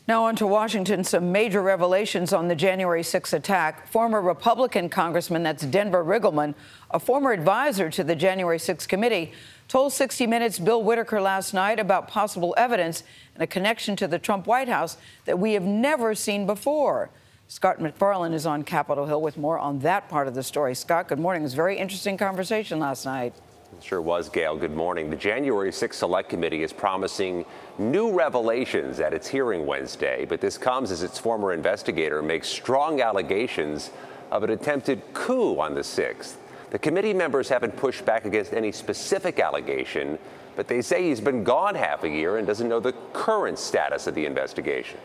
Now on to Washington, some major revelations on the January 6th attack. Former Republican Congressman, that's Denver Riggleman, a former advisor to the January 6th committee, told 60 Minutes' Bill Whitaker last night about possible evidence and a connection to the Trump White House that we have never seen before. Scott MacFarlane is on Capitol Hill with more on that part of the story. Scott, good morning. It was a very interesting conversation last night. It sure was, Gayle. Good morning. The January 6th Select Committee is promising new revelations at its hearing Wednesday, but this comes as its former investigator makes strong allegations of an attempted coup on the 6th. The committee members haven't pushed back against any specific allegation, but they say he's been gone half a year and doesn't know the current status of the investigation.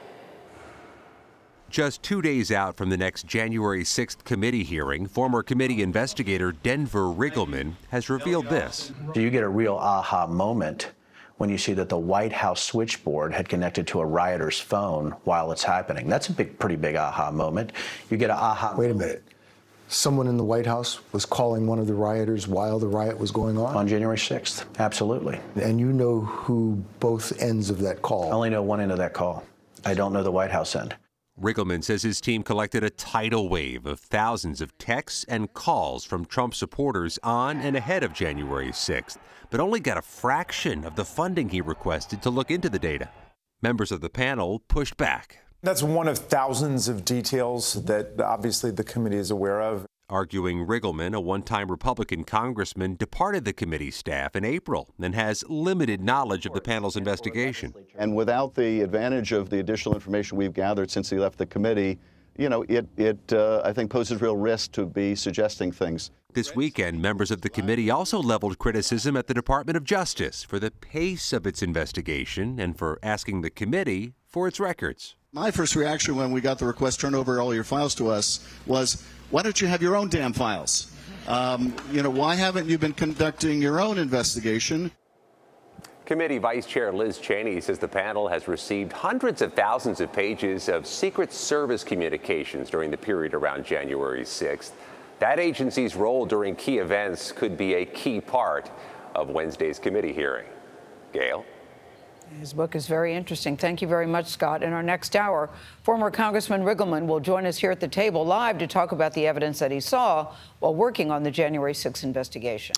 Just 2 days out from the next January 6th committee hearing, former committee investigator Denver Riggleman has revealed this. You get a real aha moment when you see that the White House switchboard had connected to a rioter's phone while it's happening. That's a pretty big aha moment. You get an aha. Wait a minute. Someone in the White House was calling one of the rioters while the riot was going on? On January 6th, absolutely. And you know who both ends of that call? I only know one end of that call. I don't know the White House end. Riggleman says his team collected a tidal wave of thousands of texts and calls from Trump supporters on and ahead of January 6th, but only got a fraction of the funding he requested to look into the data. Members of the panel pushed back. That's one of thousands of details that obviously the committee is aware of. Arguing Riggleman, a one-time Republican congressman, departed the committee staff in April and has limited knowledge of the panel's investigation. And without the advantage of the additional information we've gathered since he left the committee, you know, I think poses real risk to be suggesting things. This weekend, members of the committee also leveled criticism at the Department of Justice for the pace of its investigation and for asking the committee for its records. My first reaction when we got the request, turn over all your files to us, was, why don't you have your own damn files? Why haven't you been conducting your own investigation? Committee Vice Chair Liz Cheney says the panel has received hundreds of thousands of pages of Secret Service communications during the period around January 6th. That agency's role during key events could be a key part of Wednesday's committee hearing. Gayle? His book is very interesting. Thank you very much, Scott. In our next hour, former Congressman Riggleman will join us here at the table live to talk about the evidence that he saw while working on the January 6th investigation.